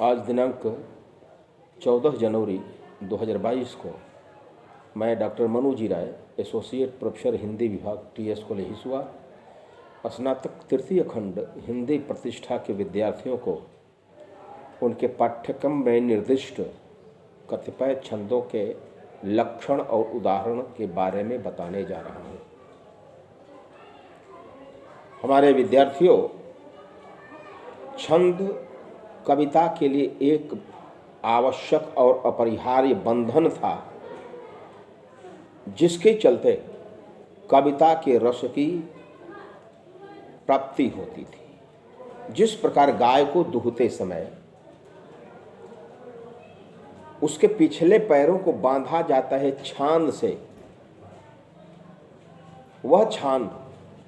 आज दिनांक 14 जनवरी 2022 को मैं डॉक्टर मनु जी राय, एसोसिएट प्रोफेसर हिंदी विभाग TS कॉलेज हिसुआ, स्नातक तृतीय खंड हिंदी प्रतिष्ठा के विद्यार्थियों को उनके पाठ्यक्रम में निर्दिष्ट कतिपय छंदों के लक्षण और उदाहरण के बारे में बताने जा रहा हूँ। हमारे विद्यार्थियों, छंद कविता के लिए एक आवश्यक और अपरिहार्य बंधन था, जिसके चलते कविता के रस की प्राप्ति होती थी। जिस प्रकार गाय को दूहते समय उसके पिछले पैरों को बांधा जाता है छांद से, वह छांद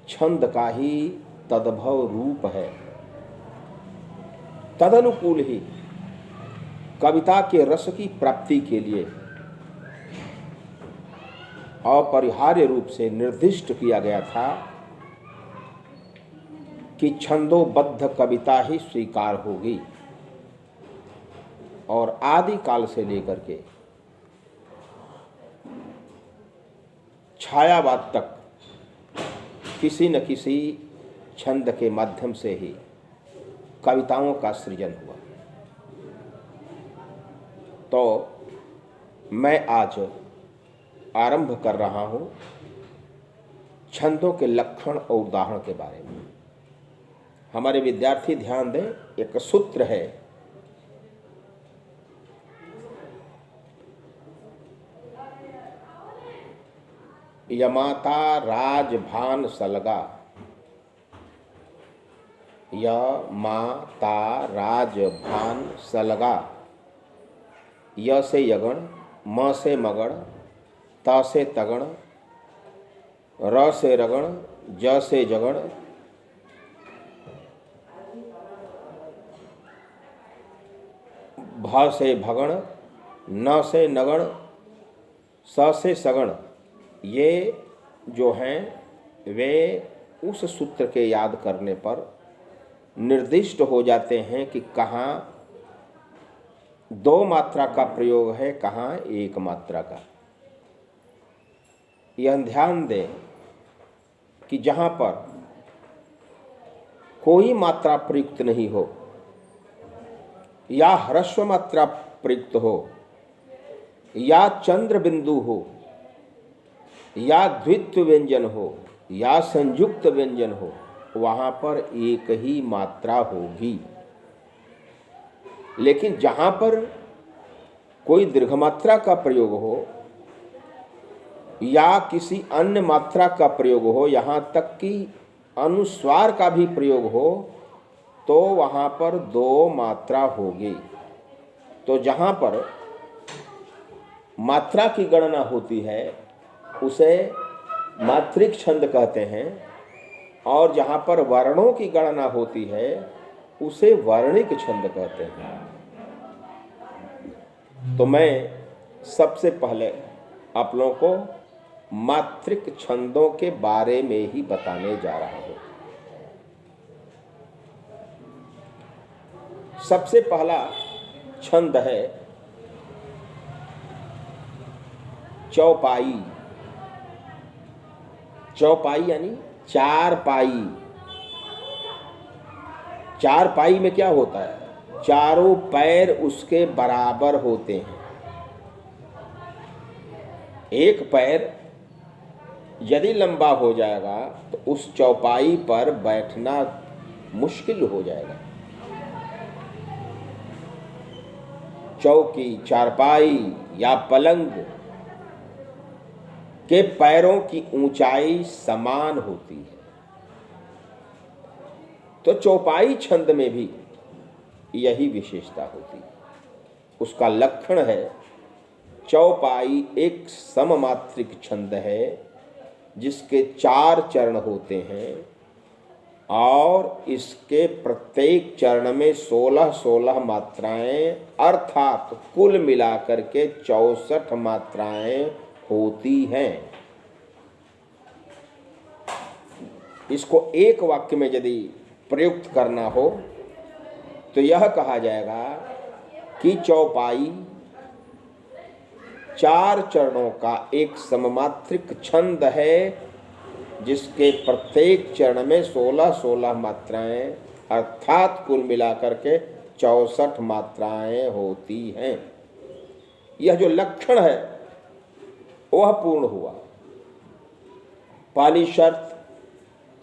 छंद का ही तद्भव रूप है। तदनुकूल ही कविता के रस की प्राप्ति के लिए अपरिहार्य रूप से निर्दिष्ट किया गया था कि छंदोबद्ध कविता ही स्वीकार होगी। और आदि काल से लेकर के छायावाद तक किसी न किसी छंद के माध्यम से ही कविताओं का सृजन हुआ। तो मैं आज आरंभ कर रहा हूं छंदों के लक्षण और उदाहरण के बारे में। हमारे विद्यार्थी ध्यान दें, एक सूत्र है, यमाता राजभान सलगा। यमाता राजभान सलगा। य से यगण, म से मगण, त से तगण, र से रगण, ज से जगण, भ से भगण, न से नगण, स से सगण। ये जो हैं वे उस सूत्र के याद करने पर निर्दिष्ट हो जाते हैं कि कहाँ दो मात्रा का प्रयोग है, कहाँ एक मात्रा का। यह ध्यान दें कि जहाँ पर कोई मात्रा प्रयुक्त नहीं हो या ह्रस्व मात्रा प्रयुक्त हो या चंद्र बिंदु हो या द्वित्व व्यंजन हो या संयुक्त व्यंजन हो, वहाँ पर एक ही मात्रा होगी। लेकिन जहाँ पर कोई दीर्घ मात्रा का प्रयोग हो या किसी अन्य मात्रा का प्रयोग हो, यहाँ तक कि अनुस्वार का भी प्रयोग हो, तो वहाँ पर दो मात्रा होगी। तो जहाँ पर मात्रा की गणना होती है उसे मात्रिक छंद कहते हैं, और जहाँ पर वर्णों की गणना होती है उसे वर्णिक छंद कहते हैं। तो मैं सबसे पहले आप लोगों को मात्रिक छंदों के बारे में ही बताने जा रहा हूँ। सबसे पहला छंद है चौपाई। चौपाई यानी चार पाई। चार पाई में क्या होता है? चारों पैर उसके बराबर होते हैं। एक पैर यदि लंबा हो जाएगा तो उस चौपाई पर बैठना मुश्किल हो जाएगा। चौकी, चारपाई या पलंग के पैरों की ऊंचाई समान होती है। तो चौपाई छंद में भी यही विशेषता होती है। उसका लक्षण है, चौपाई एक सममात्रिक छंद है जिसके चार चरण होते हैं और इसके प्रत्येक चरण में 16-16 मात्राएं अर्थात कुल मिलाकर के 64 मात्राएं होती हैं। इसको एक वाक्य में यदि प्रयुक्त करना हो तो यह कहा जाएगा की चौपाई 4 चरणों का एक सममात्रिक छंद है, जिसके प्रत्येक चरण में 16-16 मात्राएं अर्थात कुल मिलाकर के 64 मात्राएं होती हैं। यह जो लक्षण है वह पूर्ण हुआ। पहली शर्त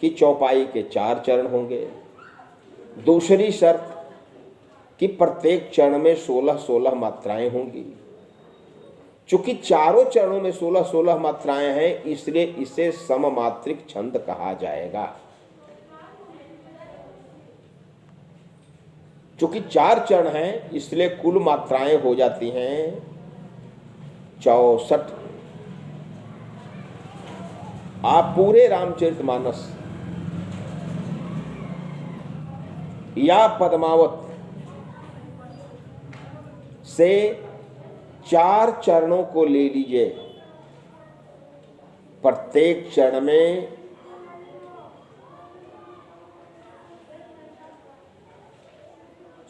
कि चौपाई के 4 चरण होंगे। दूसरी शर्त कि प्रत्येक चरण में 16-16 मात्राएं होंगी। चूंकि चारों चरणों में 16-16 मात्राएं हैं, इसलिए इसे सममात्रिक छंद कहा जाएगा। चूंकि 4 चरण हैं, इसलिए कुल मात्राएं हो जाती हैं 64। आप पूरे रामचरितमानस या पद्मावत से 4 चरणों को ले लीजिए। प्रत्येक चरण में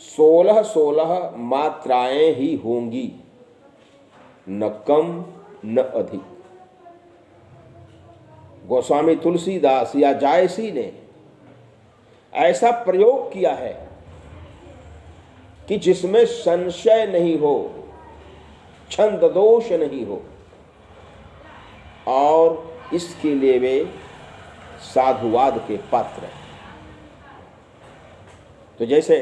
16-16 मात्राएं ही होंगी, न कम न अधिक। गोस्वामी तुलसीदास या जायसी ने ऐसा प्रयोग किया है कि जिसमें संशय नहीं हो, छंद दोष नहीं हो, और इसके लिए वे साधुवाद के पात्र हैं। तो जैसे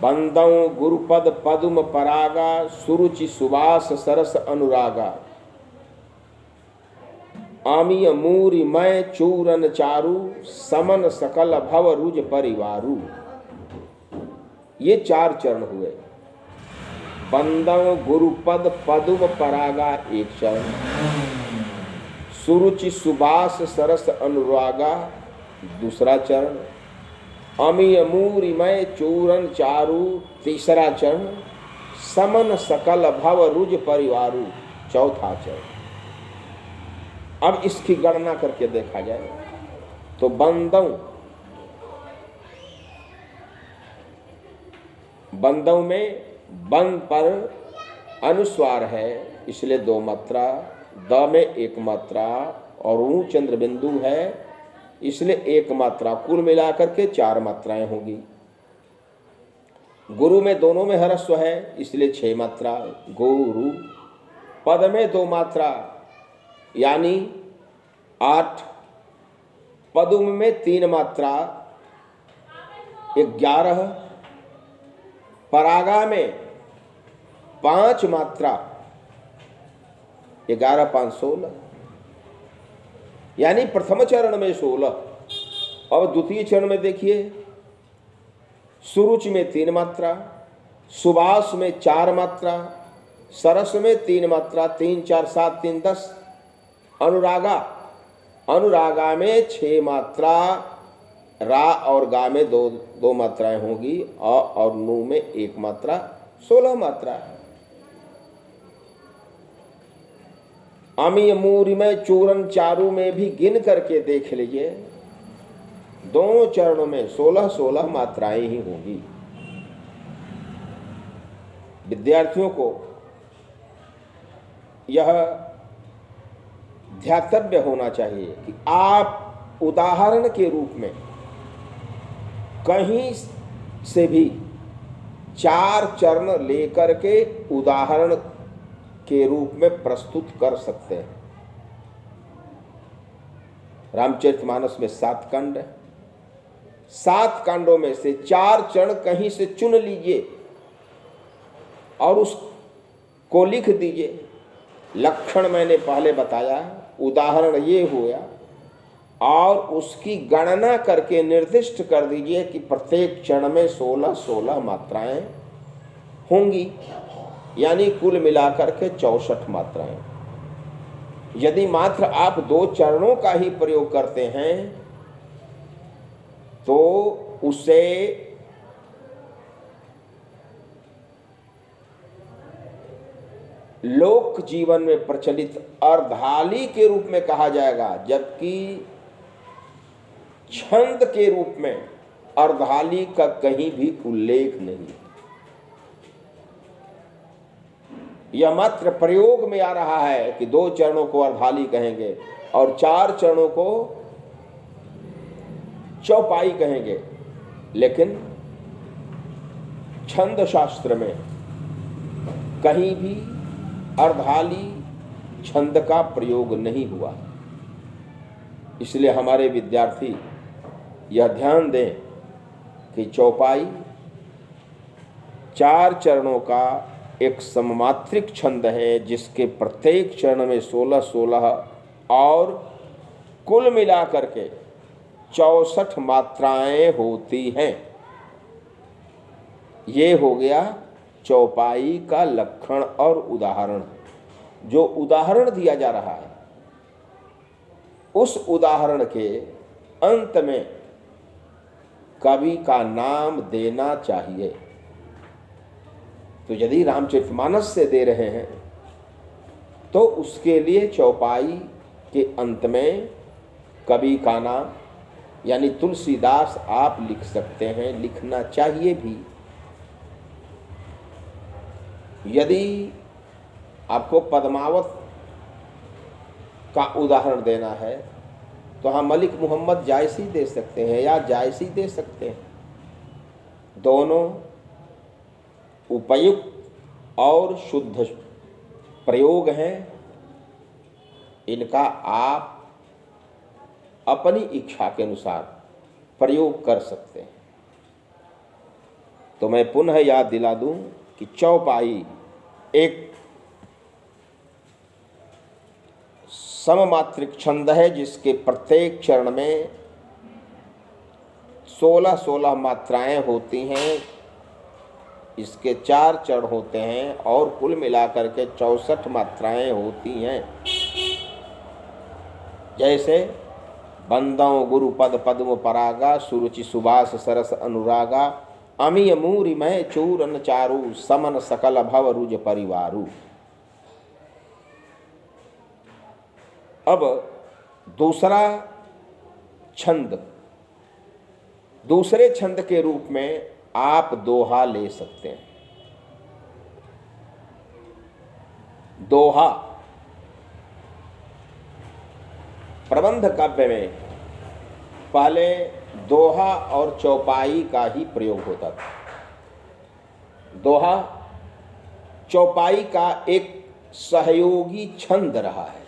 बंदौ गुरुपद पद्म परागा, सुरुचि सुवास सरस अनुरागा, आमिय मूरि मय चूरन चारु, समन सकल भव रुज परिवारु। ये 4 चरण हुए। बंदौ गुरुपद पद्म परागा एक चरण, सुरुचि सुबास सरस अनुरागा दूसरा चरण, अमिय मूरि मय चूरन चारु तीसरा चरण, समन सकल भव रुज परिवारु चौथा चरण। अब इसकी गणना करके देखा जाए तो बंदौ में बंद पर अनुस्वार है, इसलिए 2 मात्रा, द में 1 मात्रा और ऊ चंद्र बिंदु है, इसलिए 1 मात्रा। कुल मिलाकर के 4 मात्राएं होंगी। गुरु में दोनों में ह्रस्व है, इसलिए 6 मात्रा गुरु। पद में 2 मात्रा यानी 8, पदुम में 3 मात्रा 11, परागा में 5 मात्रा 11 5 16, यानी प्रथम चरण में 16। और द्वितीय चरण में देखिए, सुरुचि में 3 मात्रा, सुबास में 4 मात्रा, सरस में 3 मात्रा, 3 4 7 3 10, अनुरागा में 6 मात्रा, रा और गा में 2 मात्राएं होंगी, अ और नु में 1 मात्रा, 16 मात्रा। अमिय मूरि में चूरन चारु में भी गिन करके देख लीजिए, दोनों चरणों में 16-16 मात्राएं ही होंगी। विद्यार्थियों को यह ध्यातव्य होना चाहिए कि आप उदाहरण के रूप में कहीं से भी 4 चरण लेकर के उदाहरण के रूप में प्रस्तुत कर सकते हैं। रामचरितमानस में 7 कांड है, 7 कांडों में से 4 चरण कहीं से चुन लीजिए और उसको लिख दीजिए। लक्षण मैंने पहले बताया, उदाहरण ये हुआ, और उसकी गणना करके निर्दिष्ट कर दीजिए कि प्रत्येक चरण में 16-16 मात्राएं होंगी, यानी कुल मिलाकर के 64 मात्राएं। यदि मात्र आप 2 चरणों का ही प्रयोग करते हैं तो उसे लोक जीवन में प्रचलित अर्धाली के रूप में कहा जाएगा, जबकि छंद के रूप में अर्धाली का कहीं भी उल्लेख नहीं। यह मात्र प्रयोग में आ रहा है कि 2 चरणों को अर्धाली कहेंगे और 4 चरणों को चौपाई कहेंगे, लेकिन छंद शास्त्र में कहीं भी अर्धाली छंद का प्रयोग नहीं हुआ। इसलिए हमारे विद्यार्थी यह ध्यान दें कि चौपाई 4 चरणों का एक सममात्रिक छंद है, जिसके प्रत्येक चरण में 16-16 और कुल मिलाकर के 64 मात्राएं होती हैं। ये हो गया चौपाई का लक्षण और उदाहरण। जो उदाहरण दिया जा रहा है उस उदाहरण के अंत में कवि का नाम देना चाहिए। तो यदि रामचरितमानस से दे रहे हैं तो उसके लिए चौपाई के अंत में कवि का नाम यानी तुलसीदास आप लिख सकते हैं, लिखना चाहिए भी। यदि आपको पद्मावत का उदाहरण देना है तो हम मलिक मोहम्मद जायसी दे सकते हैं या जायसी दे सकते हैं। दोनों उपयुक्त और शुद्ध प्रयोग हैं। इनका आप अपनी इच्छा के अनुसार प्रयोग कर सकते हैं। तो मैं पुनः याद दिला दूं कि चौपाई एक सममात्रिक छंद है, जिसके प्रत्येक चरण में 16-16 मात्राएं होती हैं। इसके 4 चरण होते हैं और कुल मिलाकर के 64 मात्राएं होती हैं। जैसे बंदों गुरुपद पद्म परागा, सुरुचि सुबास सरस अनुरागा, अमीय मूरि मय चूरन चारु, समन सकल भव रुज परिवारु। अब दूसरा छंद, दूसरे छंद के रूप में आप दोहा ले सकते हैं। दोहा प्रबंध काव्य में पहले दोहा और चौपाई का ही प्रयोग होता था। दोहा चौपाई का एक सहयोगी छंद रहा है।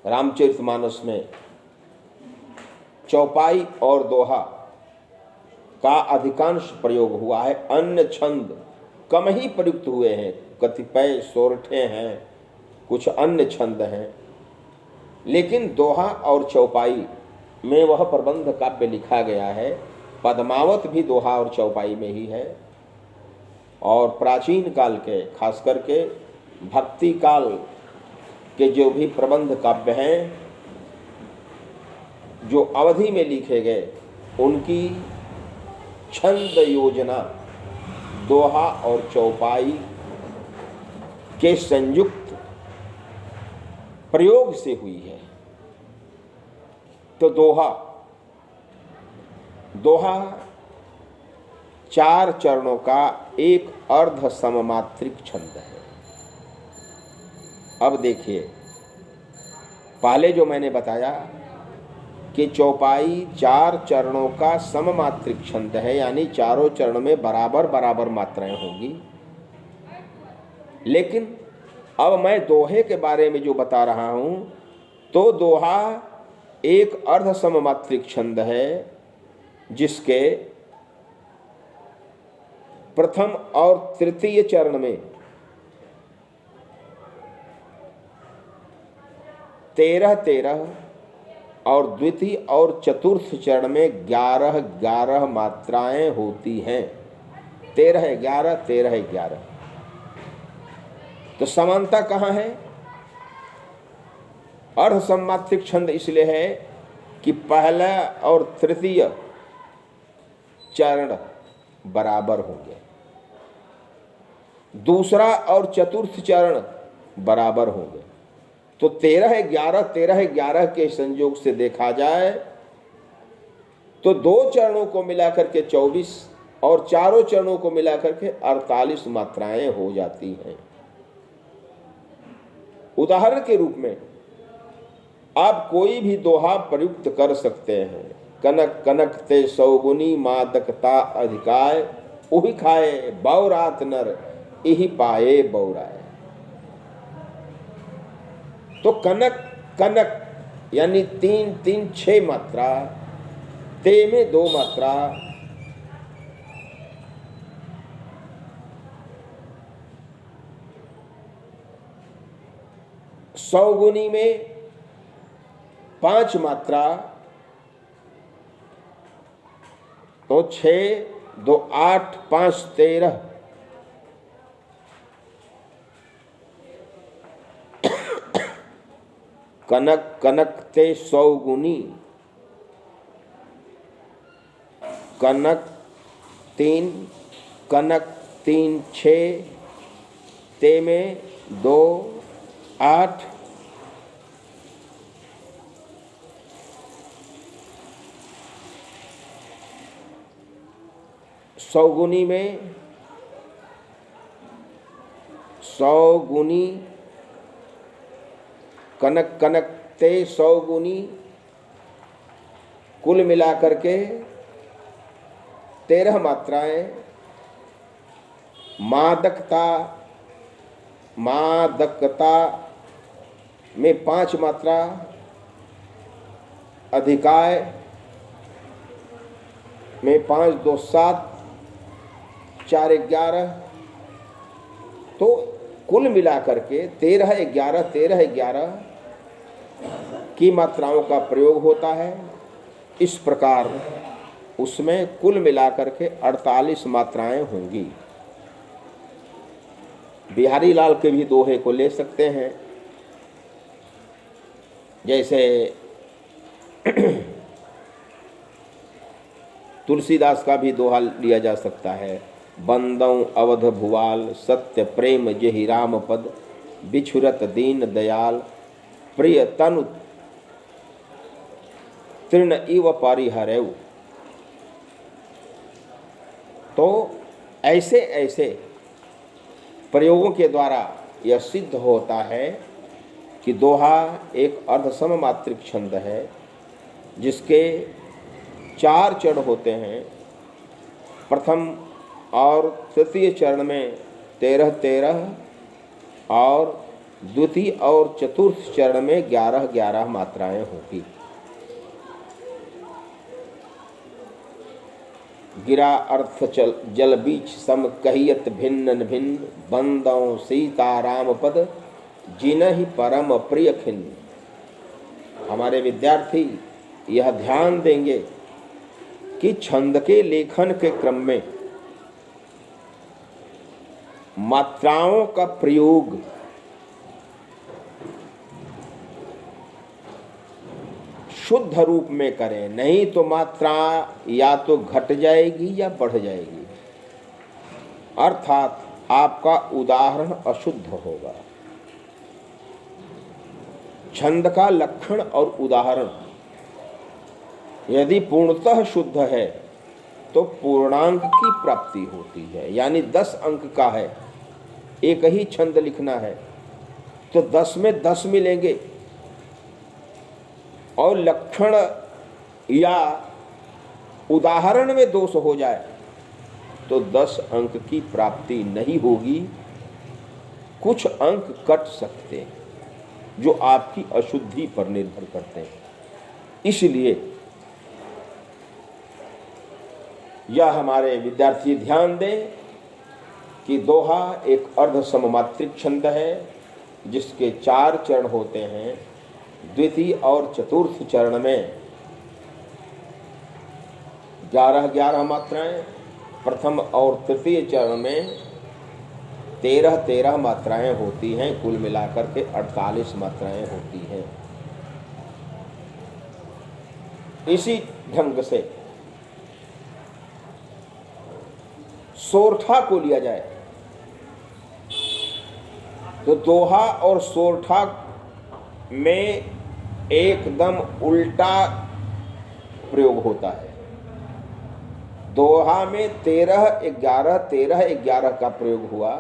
रामचरितमानस में चौपाई और दोहा का अधिकांश प्रयोग हुआ है। अन्य छंद कम ही प्रयुक्त हुए हैं, कतिपय सोरठे हैं, कुछ अन्य छंद हैं, लेकिन दोहा और चौपाई में वह प्रबंध काव्य लिखा गया है। पद्मावत भी दोहा और चौपाई में ही है। और प्राचीन काल के, खास करके भक्ति काल के जो भी प्रबंध काव्य हैं, जो अवधि में लिखे गए, उनकी छंद योजना दोहा और चौपाई के संयुक्त प्रयोग से हुई है। तो दोहा 4 चरणों का एक अर्ध सममात्रिक छंद है। अब देखिए, पहले जो मैंने बताया कि चौपाई 4 चरणों का सममात्रिक छंद है, यानी चारों चरण में बराबर बराबर मात्राएं होंगी। लेकिन अब मैं दोहे के बारे में जो बता रहा हूं, तो दोहा एक अर्ध सममात्रिक छंद है, जिसके प्रथम और तृतीय चरण में 13-13 और द्वितीय और चतुर्थ चरण में 11-11 मात्राएं होती हैं। 13-11, 13-11। तो समानता कहाँ है? अर्ध सममात्रिक छंद इसलिए है कि पहला और तृतीय चरण बराबर होंगे, दूसरा और चतुर्थ चरण बराबर होंगे। तो 13-11, 13-11 के संयोग से देखा जाए तो 2 चरणों को मिलाकर के 24 और चारों चरणों को मिलाकर के 48 मात्राएं हो जाती हैं। उदाहरण के रूप में आप कोई भी दोहा प्रयुक्त कर सकते हैं। कनक कनक ते सौगुनी मादकता अधिकाय, उही खाए बौरात नर इही पाए बौराए। तो कनक कनक यानी 3 3 6 मात्रा, ते में 2 मात्रा, सौगुनी में 5 मात्रा, तो 6 2 8 5 13। कनक कनक ते सौगुनी, कनक 3, कनक 3 6, ते में 2 8, सौगुनी में सौगुनी कनक कनक ते सौगुनी, कुल मिलाकर के 13 मात्राएं। मादकता मादकता में 5 मात्रा, अधिकाय में 5 2 7 4 11, तो कुल मिलाकर के 13 11 13 11 की मात्राओं का प्रयोग होता है। इस प्रकार उसमें कुल मिलाकर के 48 मात्राएं होंगी। बिहारी लाल के भी दोहे को ले सकते हैं, जैसे तुलसीदास का भी दोहा लिया जा सकता है। बंदौ अवध भुवाल सत्य प्रेम जेहि राम पद, बिछुरत दीन दयाल प्रिय तनु तृण इव परिहरेउ। तो ऐसे ऐसे प्रयोगों के द्वारा यह सिद्ध होता है कि दोहा एक अर्धसममात्रिक छंद है, जिसके 4 चरण होते हैं। प्रथम और तृतीय चरण में 13 13 और द्वितीय और चतुर्थ चरण में 11 11 मात्राएं होंगी। गिरा अर्थ जल बीच सम कहियत भिन्न भिन्न, बंदौ सीताराम पद जिनहि परम प्रिय खिन्न। हमारे विद्यार्थी यह ध्यान देंगे कि छंद के लेखन के क्रम में मात्राओं का प्रयोग शुद्ध रूप में करें, नहीं तो मात्रा या तो घट जाएगी या बढ़ जाएगी, अर्थात आपका उदाहरण अशुद्ध होगा। छंद का लक्षण और उदाहरण यदि पूर्णतः शुद्ध है तो पूर्णांक की प्राप्ति होती है। यानी 10 अंक का है, एक ही छंद लिखना है तो 10 में 10 मिलेंगे, और लक्षण या उदाहरण में दोष हो जाए तो 10 अंक की प्राप्ति नहीं होगी। कुछ अंक कट सकते हैं जो आपकी अशुद्धि पर निर्भर करते हैं। इसलिए यह हमारे विद्यार्थी ध्यान दें कि दोहा एक अर्धसममात्रिक छंद है, जिसके 4 चरण होते हैं। द्वितीय और चतुर्थ चरण में 11 11 मात्राएं, प्रथम और तृतीय चरण में 13 13 मात्राएं होती हैं। कुल मिलाकर के 48 मात्राएं होती हैं। इसी ढंग से सोरठा को लिया जाए तो दोहा और सोरठा में एकदम उल्टा प्रयोग होता है। दोहा में 13 11 13 11 का प्रयोग हुआ,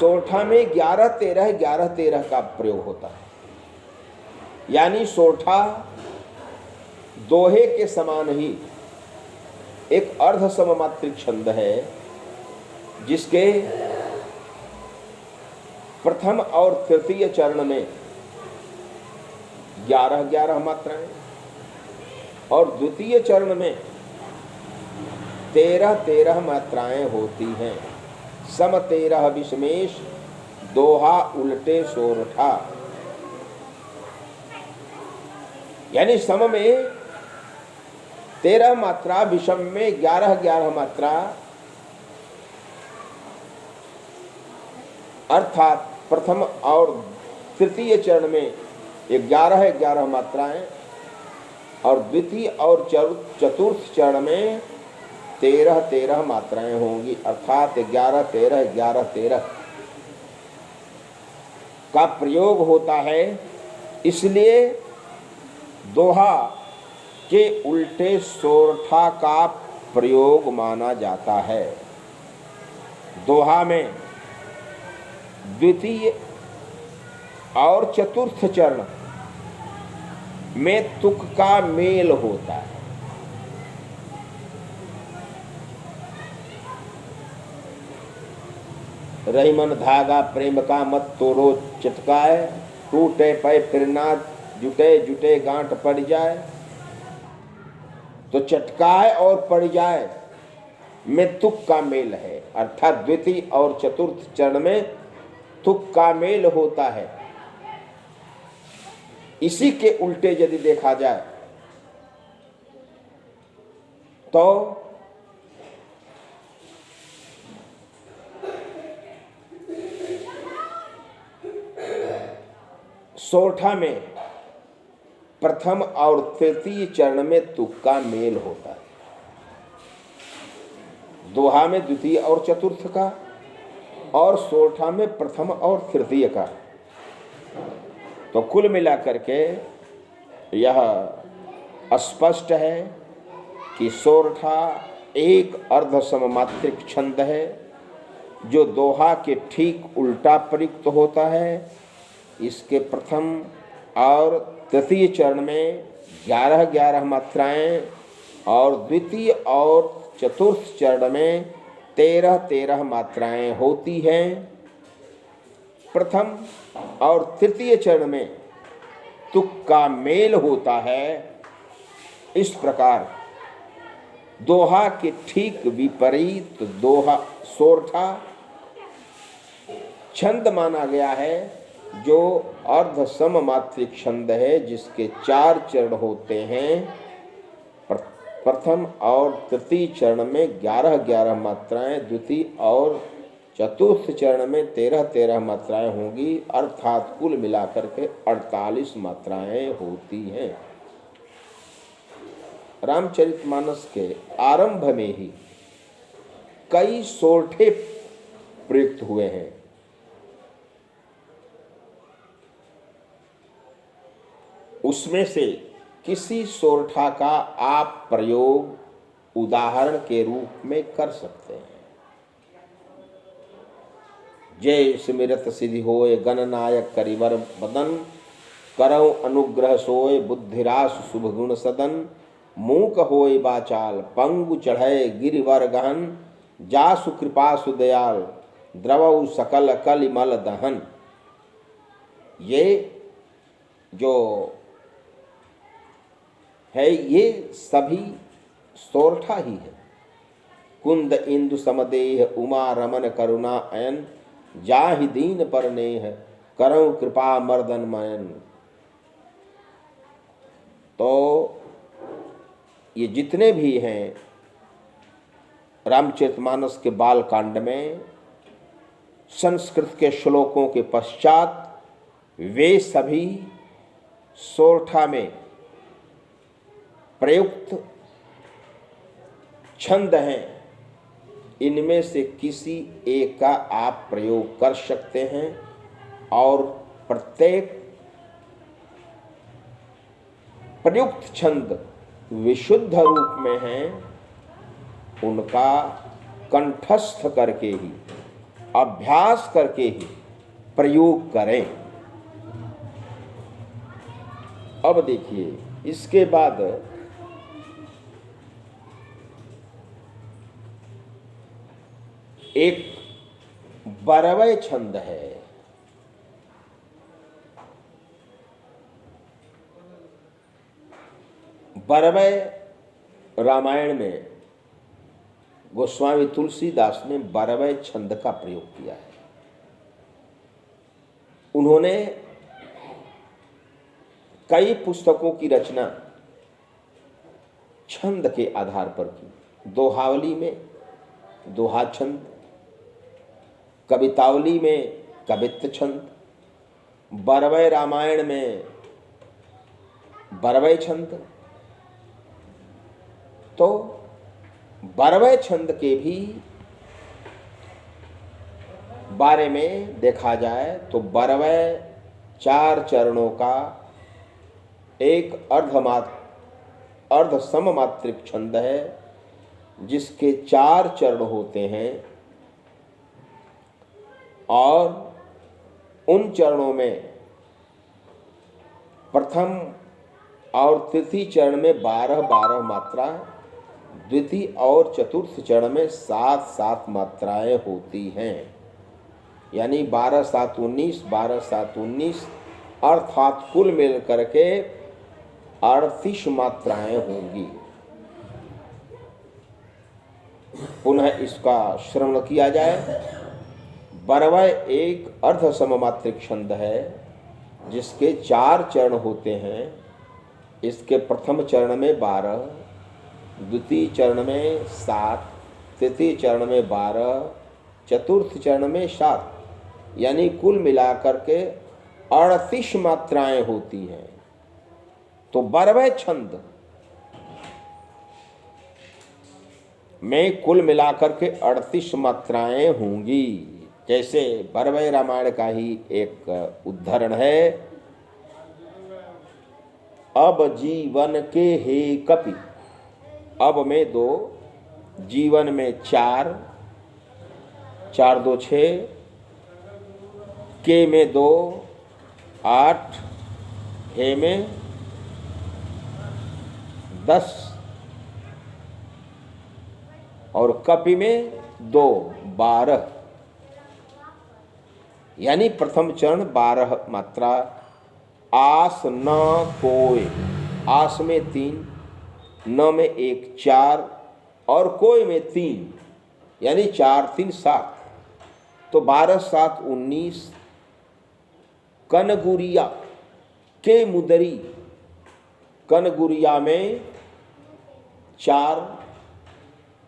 सोरठा में 11 13 11 13 का प्रयोग होता है, यानी सोरठा दोहे के समान ही एक अर्ध सममात्रिक छंद है, जिसके प्रथम और तृतीय चरण में 11 11 मात्राएं और द्वितीय चरण में 13 13 मात्राएं होती हैं। सम 13 विषमेश दोहा उल्टे सोरठा, यानी सम में 13 मात्रा, विषम में 11 11 मात्रा, अर्थात प्रथम और तृतीय चरण में 11 11 मात्राएं और द्वितीय और चतुर्थ चरण में 13 13 मात्राएं होंगी, अर्थात 11 13 11 13 का प्रयोग होता है। इसलिए दोहा के उल्टे सोरठा का प्रयोग माना जाता है। दोहा में द्वितीय और चतुर्थ चरण में तुक का मेल होता है। रहीमन धागा प्रेम का मत तोड़ो चटकाए, टूटे पे फिर ना जुटे जुटे गांठ पड़ जाए। तो चटकाए और पड़ जाए में तुक का मेल है, अर्थात द्वितीय और चतुर्थ चरण में तुक का मेल होता है। इसी के उल्टे यदि देखा जाए तो सोरठा में प्रथम और तृतीय चरण में तुक का मेल होता है, दोहा में द्वितीय और चतुर्थ का, और सोरठा में प्रथम और तृतीय का। तो कुल मिलाकर के यह स्पष्ट है कि सोरठा एक अर्ध सममात्रिक छंद है, जो दोहा के ठीक उल्टा प्रयुक्त होता है। इसके प्रथम और तृतीय चरण में 11 11 मात्राएं और द्वितीय और चतुर्थ चरण में 13 13 मात्राएं होती हैं। प्रथम और तृतीय चरण में तुक का मेल होता है। इस प्रकार दोहा के ठीक विपरीत दोहा सोरठा छंद माना गया है, जो अर्ध सममात्रिक छंद है, जिसके 4 चरण होते हैं। प्रथम और तृतीय चरण में 11 11 मात्राएं, द्वितीय और चतुर्थ चरण में 13 13 मात्राएं होंगी, अर्थात कुल मिलाकर के 48 मात्राएं होती हैं। रामचरितमानस के आरंभ में ही कई सोरठे प्रयुक्त हुए हैं। उसमें से किसी सोरठा का आप प्रयोग उदाहरण के रूप में कर सकते हैं। जय स्मिरत सिद्धि होय गणनायक करिवर बदन, करौ अनुग्रह सोय बुद्धिरास शुभ गुण सदन। मूक होय बाचाल पंगु चढ़य गिरिवर गहन, जासु कृपा सुदयाल द्रवौ सकल कलिमल दहन। ये जो है ये सभी सोरठा ही है। कुंद इंदु समदेह उमा रमन करुणा अयन, जाहि दीन पर नेह करौ कृपा मर्दन मयन। तो ये जितने भी हैं रामचरितमानस के बाल कांड में संस्कृत के श्लोकों के पश्चात वे सभी सोरठा में प्रयुक्त छंद हैं। इनमें से किसी एक का आप प्रयोग कर सकते हैं और प्रत्येक प्रयुक्त छंद विशुद्ध रूप में हैं, उनका कंठस्थ करके ही अभ्यास करके ही प्रयोग करें। अब देखिए, इसके बाद एक बरवय छंद है। बरवय रामायण में गोस्वामी तुलसीदास ने बरवय छंद का प्रयोग किया है। उन्होंने कई पुस्तकों की रचना छंद के आधार पर की। दोहावली में दोहा छंद, कवितावली में कवित्व छंद, बरवय रामायण में बरवय छंद। तो बरवय छंद के भी बारे में देखा जाए तो बरवय 4 चरणों का एक अर्ध सममात्रिक छंद है, जिसके 4 चरण होते हैं और उन चरणों में प्रथम और तृतीय चरण में 12-12 मात्रा, द्वितीय और चतुर्थ चरण में 7-7 मात्राएं होती हैं। यानी 12-7-19, 12-7-19 अर्थात कुल मिलकर के 38 मात्राएं होंगी। पुनः इसका श्रवण किया जाए। बरवय एक अर्ध सममात्रिक छंद है, जिसके 4 चरण होते हैं। इसके प्रथम चरण में 12, द्वितीय चरण में 7, तृतीय चरण में 12, चतुर्थ चरण में 7, यानी कुल मिलाकर के 38 मात्राएं होती हैं। तो बरवय छंद में कुल मिलाकर के 38 मात्राएं होंगी। जैसे बरवय रामायण का ही एक उदाहरण है, अब जीवन के हे कपि। अब में 2, जीवन में 4, 4-2 6, के में 2, 8, हे में 10 और कपि में 2, 12। यानी प्रथम चरण 12 मात्रा। आस न कोय, आस में 3, न में 1 4 और कोय में 3, यानी 4-3 7। तो 12-7-19। कनगुरिया के मुदरी, कनगुरिया में 4,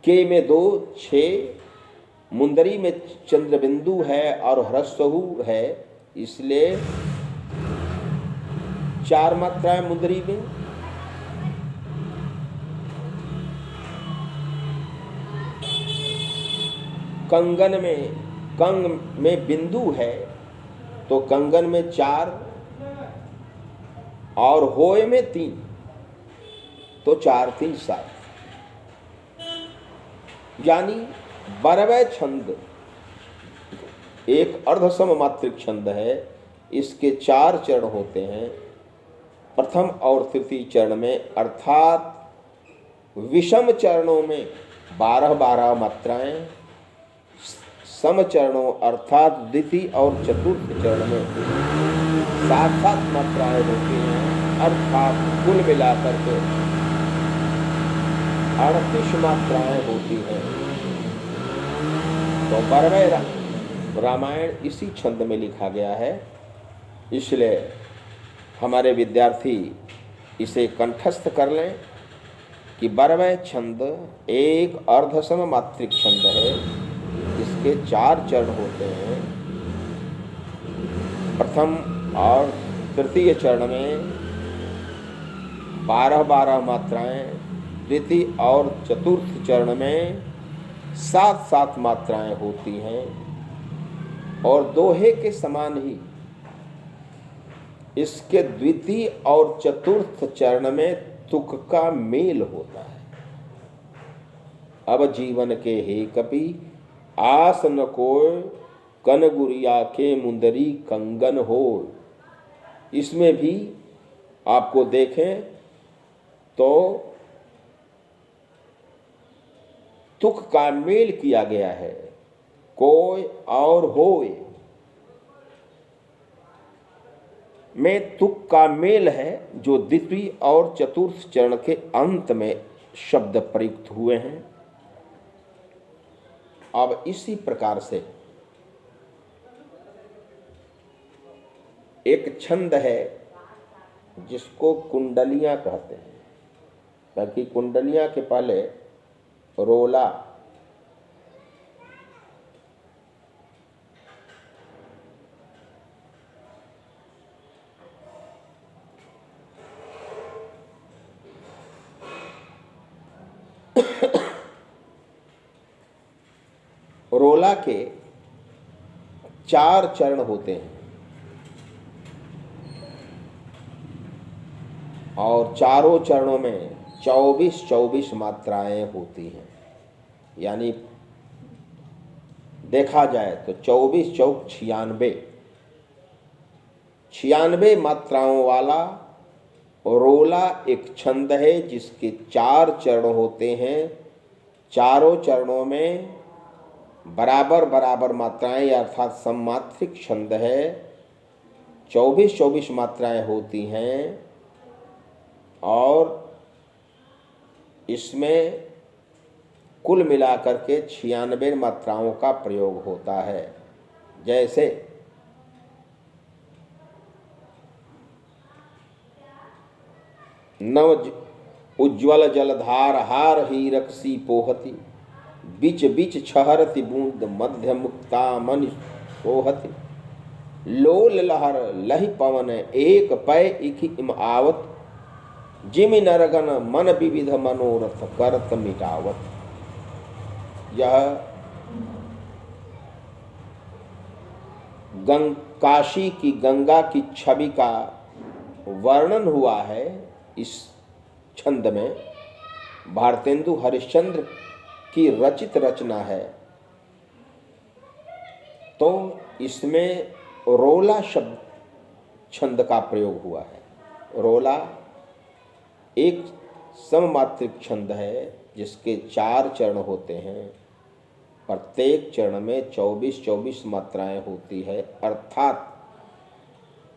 के में 2 6, मुंदरी में चंद्रबिंदु है और ह्रस्व है, इसलिए 4 मात्राएं मुंदरी में। कंगन में, कंग में बिंदु है तो कंगन में 4 और होय में 3, तो 4-3 7। यानी बरवय छंद एक अर्ध सममात्रिक छंद है। इसके 4 चरण होते हैं। प्रथम और तृतीय चरण में अर्थात विषम चरणों में 12-12 मात्राएं, सम चरणों अर्थात द्वितीय और चतुर्थ चरण में 7-7 मात्राएं होती हैं। अर्थात कुल मिलाकर के 38 मात्राएं होती हैं। तो बरवय रामायण इसी छंद में लिखा गया है, इसलिए हमारे विद्यार्थी इसे कंठस्थ कर लें कि बरवय छंद एक अर्ध सममात्रिक छंद है। इसके 4 चरण होते हैं। प्रथम और तृतीय चरण में 12-12 मात्राएं, द्वितीय और चतुर्थ चरण में 7-7 मात्राएं होती हैं और दोहे के समान ही इसके द्वितीय और चतुर्थ चरण में तुक का मेल होता है। अब जीवन के हे कपि, आस न कोय कन गुरिया के मुंदरी कंगन हो। इसमें भी आपको देखें तो तुक का मेल किया गया है, कोय और होय में तुक का मेल है, जो द्वितीय और चतुर्थ चरण के अंत में शब्द प्रयुक्त हुए हैं। अब इसी प्रकार से एक छंद है जिसको कुंडलियां कहते हैं, ताकि कुंडलियां के पहले रोला रोला के 4 चरण होते हैं और चारों चरणों में 24-24 मात्राएं होती हैं। यानी देखा जाए तो 24 चौक 96 मात्राओं वाला रोला एक छंद है, जिसके 4 चरण होते हैं। चारों चरणों में बराबर बराबर मात्राएं अर्थात सममात्रिक छंद है, 24-24 मात्राएं होती हैं और इसमें कुल मिलाकर के 96 मात्राओं का प्रयोग होता है। जैसे नव उज्ज्वल जलधार हार हीरकसी पोहति, बिच बिच छहरति बूंद मध्य मुक्ता मन सोहति, लोल लहर लहि पवन एक पै इखि इम आवत, जिमि नरगन मन विविध मनोरथ करत मिटावत। यह काशी की गंगा की छवि का वर्णन हुआ है इस छंद में। भारतेंदु हरिश्चंद्र की रचित रचना है। तो इसमें रोला शब्द छंद का प्रयोग हुआ है। रोला एक सममात्रिक छंद है जिसके 4 चरण होते हैं। प्रत्येक चरण में 24-24 मात्राएं होती है, अर्थात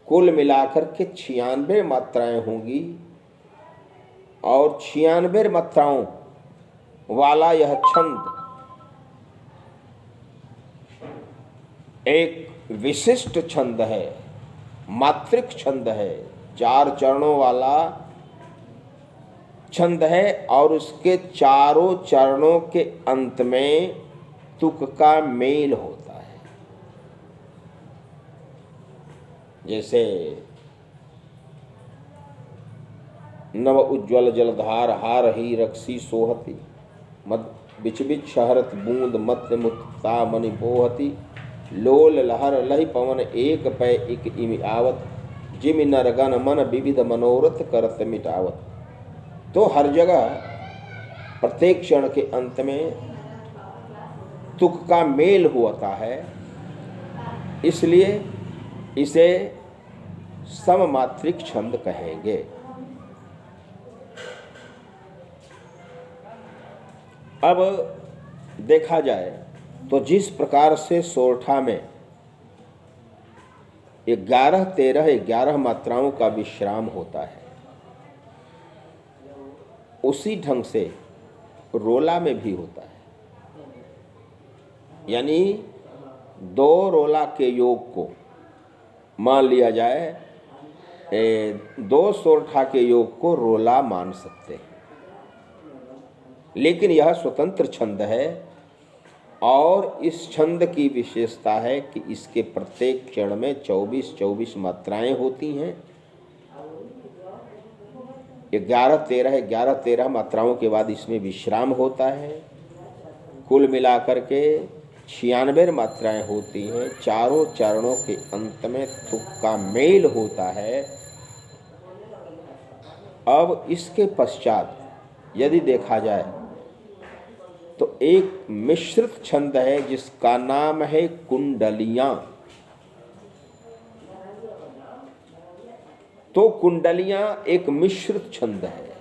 कुल मिलाकर के 96 मात्राएं होंगी और 96 मात्राओं वाला यह छंद एक विशिष्ट छंद है, मात्रिक छंद है, 4 चरणों वाला छंद है और उसके चारों चरणों के अंत में तुक का मेल होता है। जैसे नव उज्ज्वल जलधार हार ही रक्षी सोहती, मद बिच बिच शहरत बूंद मत्य मुक्ता मणि पोहती, लोल लहर लहि पवन एक पै इक इमि आवत, जिमि नरगन मन विविध मनोरथ करत मिटावत। तो हर जगह प्रत्येक क्षण के अंत में तुक का मेल होता है, इसलिए इसे सममात्रिक छंद कहेंगे। अब देखा जाए तो जिस प्रकार से सोरठा में 11-13 मात्राओं का विश्राम होता है, उसी ढंग से रोला में भी होता है। यानी 2 रोला के योग को मान लिया जाए, 2 सोरठा के योग को रोला मान सकते हैं, लेकिन यह स्वतंत्र छंद है और इस छंद की विशेषता है कि इसके प्रत्येक चरण में 24-24 मात्राएं होती हैं। 11-13 मात्राओं के बाद इसमें विश्राम होता है। कुल मिलाकर के 96 मात्राएं होती हैं। चारों चरणों के अंत में तुक का मेल होता है। अब इसके पश्चात यदि देखा जाए तो एक मिश्रित छंद है जिसका नाम है कुंडलियां। तो कुंडलियां एक मिश्रित छंद है,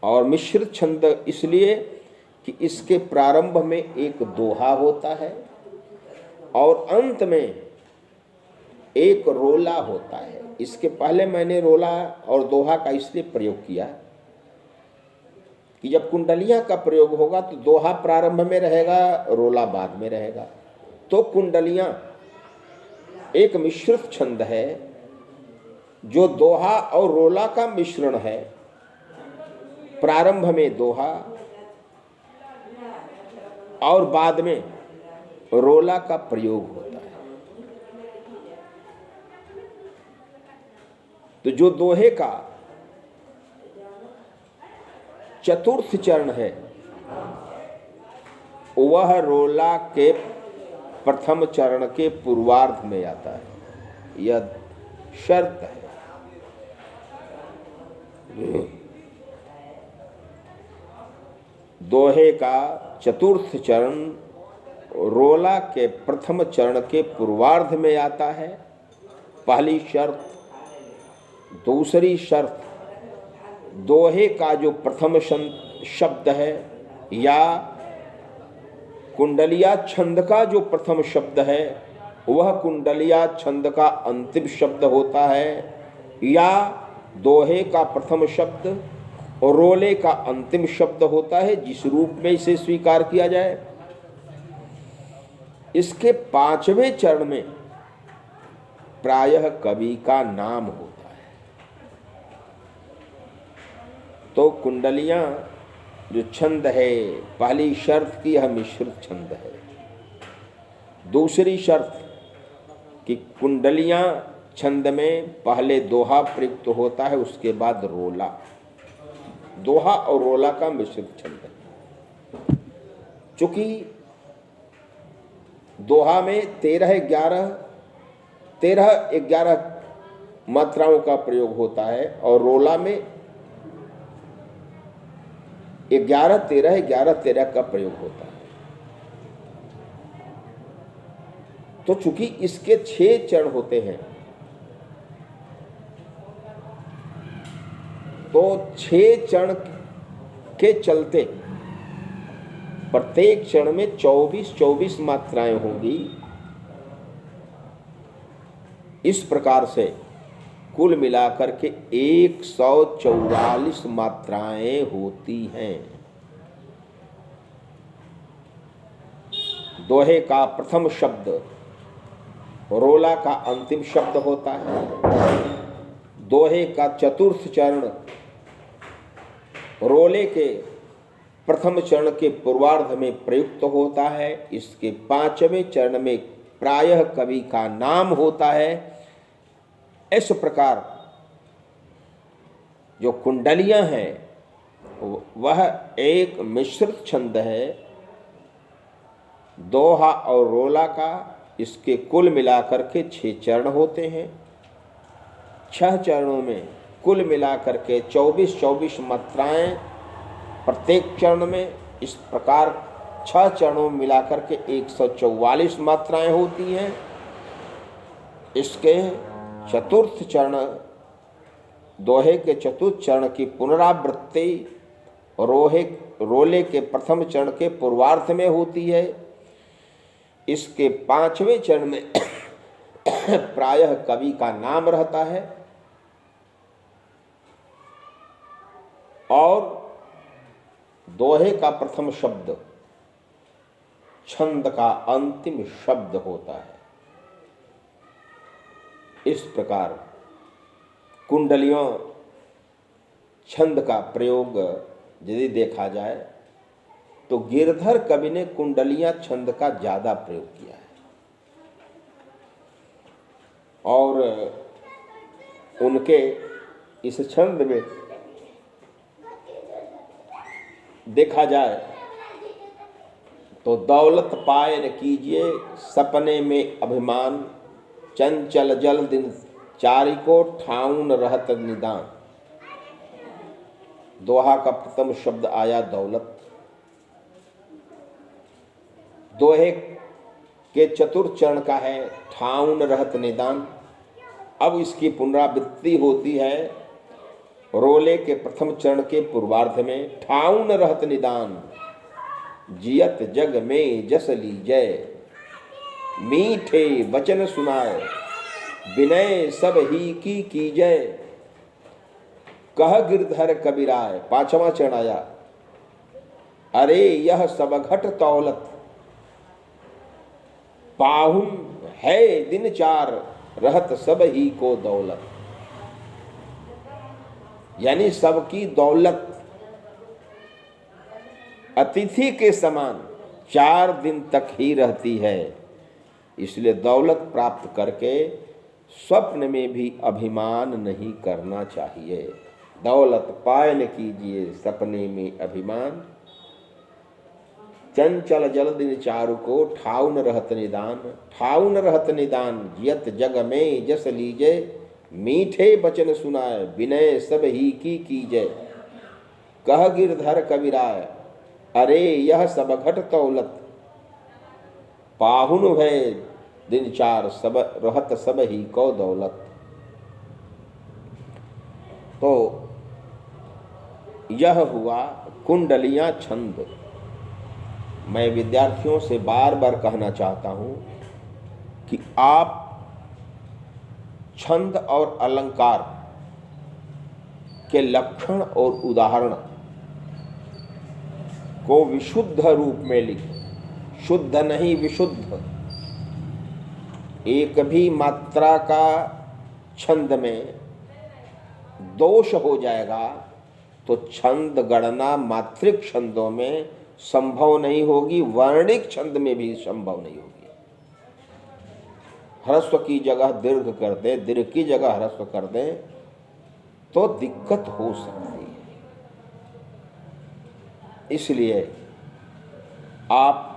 और मिश्रित छंद इसलिए कि इसके प्रारंभ में एक दोहा होता है और अंत में एक रोला होता है। इसके पहले मैंने रोला और दोहा का इसलिए प्रयोग किया कि जब कुंडलियां का प्रयोग होगा तो दोहा प्रारंभ में रहेगा, रोला बाद में रहेगा। तो कुंडलियां एक मिश्रित छंद है जो दोहा और रोला का मिश्रण है। प्रारंभ में दोहा और बाद में रोला का प्रयोग होता है। तो जो दोहे का चतुर्थ चरण है वह रोला के प्रथम चरण के पूर्वार्ध में आता है। यह शर्त है। दोहे का चतुर्थ चरण रोला के प्रथम चरण के पूर्वार्ध में आता है, पहली शर्त। दूसरी शर्त, दोहे का जो प्रथम शब्द है या कुंडलिया छंद का जो प्रथम शब्द है वह कुंडलिया छंद का अंतिम शब्द होता है, या दोहे का प्रथम शब्द और रोले का अंतिम शब्द होता है, जिस रूप में इसे स्वीकार किया जाए। इसके पांचवें चरण में प्रायः कवि का नाम होता है। तो कुंडलियां जो छंद है, पहली शर्त की यह मिश्रित छंद है। दूसरी शर्त कि कुंडलियां छंद में पहले दोहा प्रयुक्त होता है, उसके बाद रोला। दोहा और रोला का मिश्रित छंद है। चूंकि दोहा में 13-11 मात्राओं का प्रयोग होता है और रोला में 11-13 का प्रयोग होता है। तो चूंकि इसके 6 चरण होते हैं तो 6 चरण के चलते प्रत्येक चरण में 24 मात्राएं होंगी। इस प्रकार से कुल मिलाकर के 144 मात्राएं होती हैं। दोहे का प्रथम शब्द रोला का अंतिम शब्द होता है। दोहे का चतुर्थ चरण रोले के प्रथम चरण के पूर्वार्ध में प्रयुक्त होता है। इसके पांचवें चरण में प्रायः कवि का नाम होता है। इस प्रकार जो कुंडलियां हैं वह एक मिश्रित छंद है दोहा और रोला का। इसके कुल मिलाकर के 6 चरण होते हैं। 6 चरणों में कुल मिलाकर के 24 मात्राएं प्रत्येक चरण में। इस प्रकार 6 चरणों में मिलाकर के 144 मात्राएं होती हैं। इसके चतुर्थ चरण दोहे के चतुर्थ चरण की पुनरावृत्ति रोले के प्रथम चरण के पूर्वार्ध में होती है। इसके 5वें चरण में प्रायः कवि का नाम रहता है और दोहे का प्रथम शब्द छंद का अंतिम शब्द होता है। इस प्रकार कुंडलियों छंद का प्रयोग यदि देखा जाए तो गिरधर कवि ने कुंडलियां छंद का ज्यादा प्रयोग किया है और उनके इस छंद में देखा जाए तो दौलत पाए न कीजिए सपने में अभिमान, चंचल जल दिन चारि को ठाउन रहत निदान। दोहा का प्रथम शब्द आया दौलत दोहे के चतुर्थ चरण का है ठाउन रहत निदान। अब इसकी पुनरावृत्ति होती है रोले के प्रथम चरण के पूर्वार्ध में। ठाउन रहत निदान जियत जग में जस लीजय, मीठे वचन सुनाए विनय सब ही की कीजय। कह गिरधर कबीराय, पांचवा चरण आया। अरे यह सब घट तौलत, पाहुन है दिन चार रहत सब ही को दौलत। यानी सबकी दौलत अतिथि के समान 4 दिन तक ही रहती है। इसलिए दौलत प्राप्त करके स्वप्न में भी अभिमान नहीं करना चाहिए। दौलत पाए न कीजिए सपने में अभिमान, चंचल जल दिन चारु को ठाउन रहत निदान। ठाउन रहत निदान जियत जग में जस लीजय, मीठे बचन सुनाए विनय सब ही की कीजय। कह गिरधर कबीराय, अरे यह सब घट तौलत, पाहुन भय दिन चार सब रहत सब ही को दौलत। तो यह हुआ कुंडलियां छंद। मैं विद्यार्थियों से बार बार कहना चाहता हूं कि आप छंद और अलंकार के लक्षण और उदाहरण को विशुद्ध रूप में लिखें। शुद्ध नहीं, विशुद्ध। एक भी मात्रा का छंद में दोष हो जाएगा तो छंद गणना मात्रिक छंदों में संभव नहीं होगी, वर्णिक छंद में भी संभव नहीं होगी। ह्रस्व की जगह दीर्घ कर दे, दीर्घ की जगह ह्रस्व कर दे तो दिक्कत हो सकती है। इसलिए आप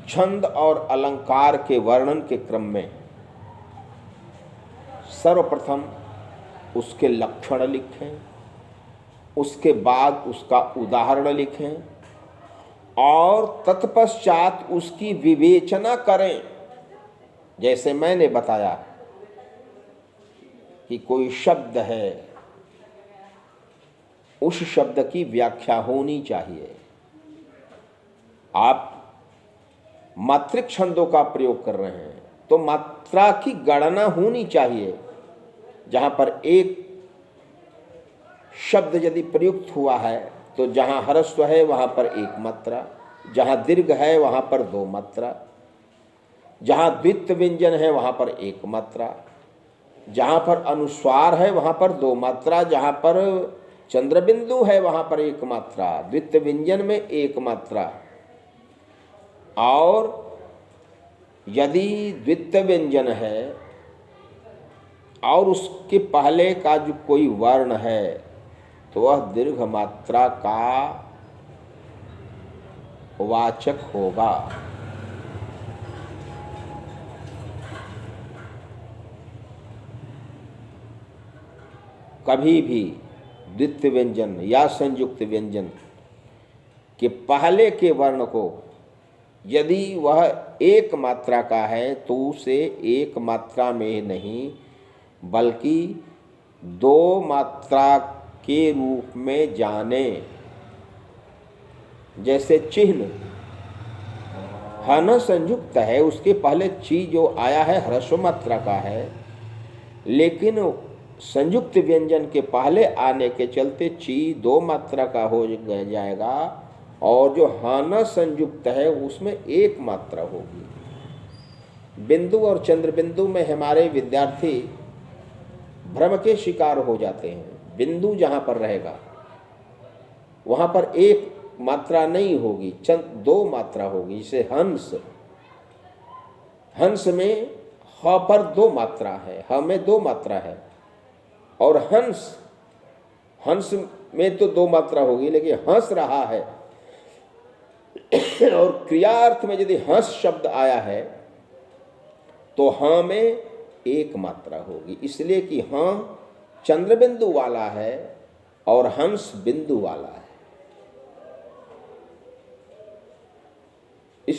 छंद और अलंकार के वर्णन के क्रम में सर्वप्रथम उसके लक्षण लिखें, उसके बाद उसका उदाहरण लिखें और तत्पश्चात उसकी विवेचना करें। जैसे मैंने बताया कि कोई शब्द है, उस शब्द की व्याख्या होनी चाहिए। आप मात्रिक छंदों का प्रयोग कर रहे हैं तो मात्रा की गणना होनी चाहिए। जहां पर एक शब्द यदि प्रयुक्त हुआ है तो जहां ह्रस्व है वहां पर 1 मात्रा, जहां दीर्घ है वहां पर 2 मात्रा, जहां द्वित्व व्यंजन है वहां पर 1 मात्रा, जहां पर अनुस्वार है वहां पर 2 मात्रा, जहां पर चंद्रबिंदु है वहां पर 1 मात्रा, द्वित्व व्यंजन में 1 मात्रा। और यदि द्वित्व व्यंजन है और उसके पहले का जो कोई वर्ण है तो वह दीर्घ मात्रा का वाचक होगा। कभी भी द्वित्व व्यंजन या संयुक्त व्यंजन के पहले के वर्ण को यदि वह 1 मात्रा का है तो उसे 1 मात्रा में नहीं बल्कि 2 मात्रा के रूप में जाने। जैसे चिन्ह हन संयुक्त है, उसके पहले ची जो आया है ह्रस्व मात्रा का है, लेकिन संयुक्त व्यंजन के पहले आने के चलते ची 2 मात्रा का हो जाएगा और जो हन संयुक्त है उसमें 1 मात्रा होगी। बिंदु और चंद्र बिंदु में हमारे विद्यार्थी भ्रम के शिकार हो जाते हैं। बिंदु जहां पर रहेगा वहां पर 1 मात्रा नहीं होगी, 2 मात्रा होगी। जैसे हंस, हंस में ह पर 2 मात्रा है, ह में 2 मात्रा है। और हंस, हंस में तो 2 मात्रा होगी लेकिन हंस रहा है। और क्रियार्थ में यदि हंस शब्द आया है तो ह में 1 मात्रा होगी, इसलिए कि ह चंद्रबिंदु वाला है और हंस बिंदु वाला है।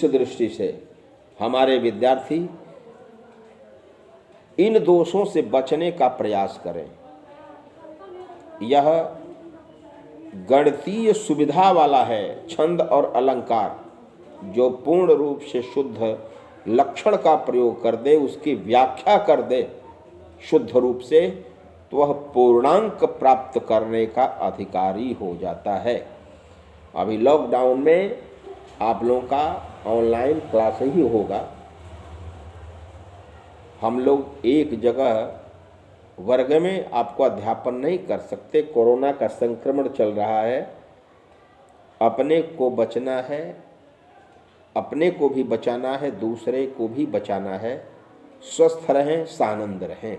इस दृष्टि से हमारे विद्यार्थी इन दोषों से बचने का प्रयास करें। यह गणितीय सुविधा वाला है छंद और अलंकार, जो पूर्ण रूप से शुद्ध लक्षण का प्रयोग कर दे, उसकी व्याख्या कर दे शुद्ध रूप से, तो वह पूर्णांक प्राप्त करने का अधिकारी हो जाता है। अभी लॉकडाउन में आप लोगों का ऑनलाइन क्लास ही होगा। हम लोग एक जगह वर्ग में आपको अध्यापन नहीं कर सकते, कोरोना का संक्रमण चल रहा है। अपने को बचना है, अपने को भी बचाना है, दूसरे को भी बचाना है। स्वस्थ रहें, सानंद रहें।